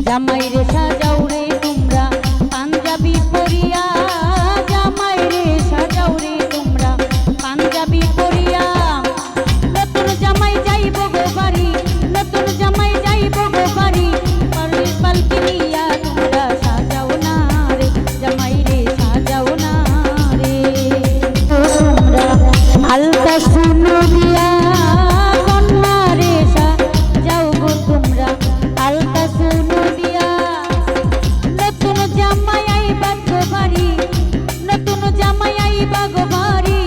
জামাই রে সাজাও রে তোমরা পাঞ্জাবি পরিয়া, জামাই রে সাজাও রে তোমরা পাঞ্জাবি পরিয়া। নতুন জামাই যাইব গো বাড়ি, নতুন জামাই যাইব গো বাড়ি, পালকি নিয়া তোমরা সাজাও না রে, জামাই রে সাজাও না রে। তোমরা আলতা শুনো দিয়া কন্যা রে সাজাও গো তোমরা আলতা শুনো দিয়া। নতুন জামাই আইবা গো বাড়ি, নতুন জামাই আইবা গো বাড়ি,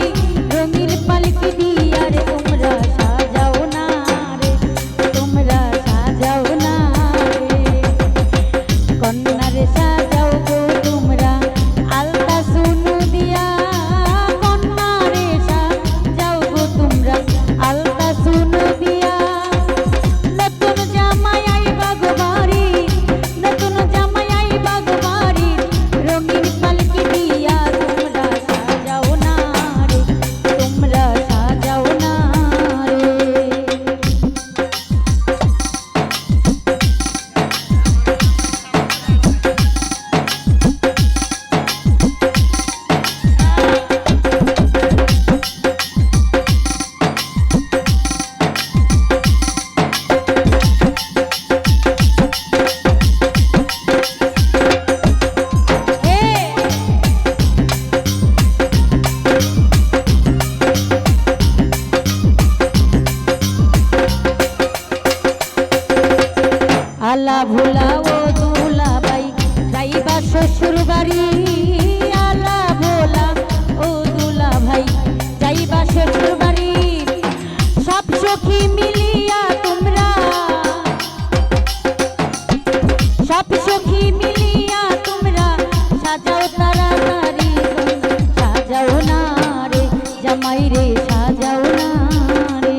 রঙিন পালকি দিয়া রে তোমরা সাজাও না রে, তোমরা সাজাও না রে। কন্যা রে সাজাও গো তোমরা আলতা শুনো দিয়া, কন্যা রে সাজাও গো তোমরা আলতা শুনো দিয়া। নতুন জামাই আইবা গো বাড়ি, নতুন জামাই আইবা গো বাড়ি, রঙিন পালকি দিয়া তোমরা সাজাও না রে, তোমরা সাজাও না রে। আলা ভোলা ও দুলা বাই যাইবা শ্বশুর বাড়ি, আলা ভোলা ও দুলা ভাই যাইবা শ্বশুর বাড়ি। সব সখী মিলিয়া তোমরা, সব সখী মিলিয়া তোমরা সাজাও তাড়াতাড়ি, সাজাও না রে জামাই রে সাজাও না রে।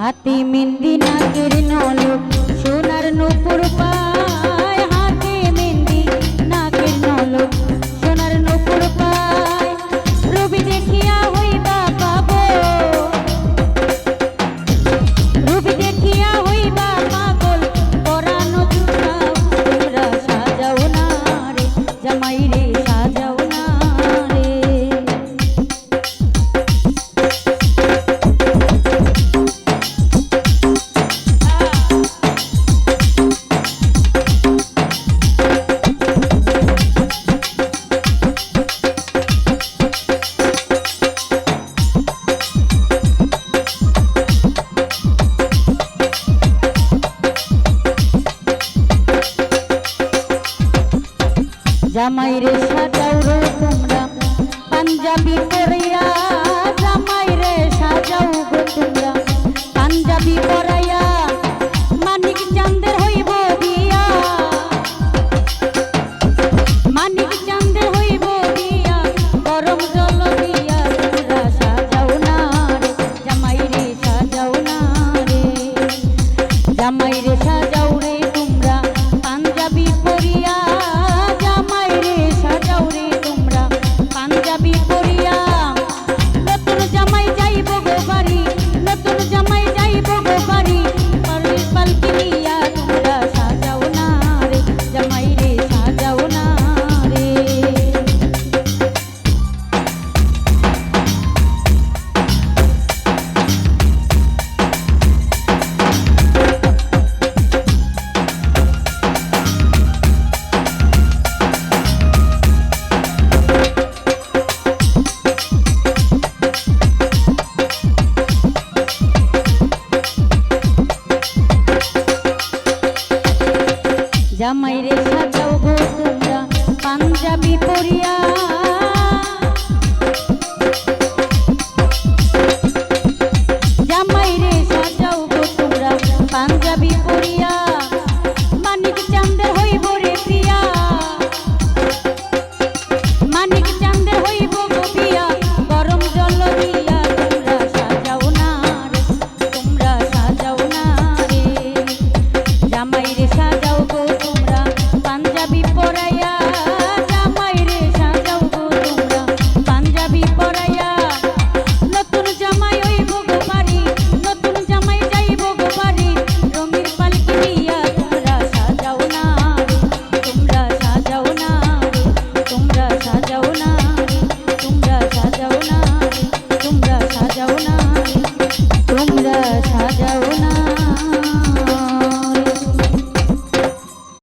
হাতি মেহেন্দি নাকের নলক সোনার নূপুর পায়, হাতে মেহেন্দি নাকের নলক সোনার নূপুর পায়। রবি দেখিয়া হইবা পাগল, রবি দেখিয়া হইবা পাগল, পরানো জুড়াও তোমরা সাজাও না রে, জামাই রে সাজাও না রে। জামাই রে সাজাও রে তোমরা পাঞ্জাবি পরাইয়া, জামাই রে সাজাও গো তোমরা পাঞ্জাবি পরাইয়া। মানিক চাঁদের হইব বিয়া, মানিক চাঁদের হইব বিয়া, গরম জল দিয়া তোমরা সাজাও না রে, জামাই রে সাজাও না রে। জামাই রে সাজাও রে তোমরা পাঞ্জাবি পরিয়া, জামাই রে সাজাও রে তোমরা পাঞ্জাবি পরিয়া। নতুন জামাই যাইব গো বাড়ি, নতুন জামাই যাইব গো বাড়ি, পালকি নিয়া তোমরা সাজাও না রে, জামাই রে সাজাও না রে। জামাই রে সাজাও গো তোমরা পাঞ্জাবি পরিয়া,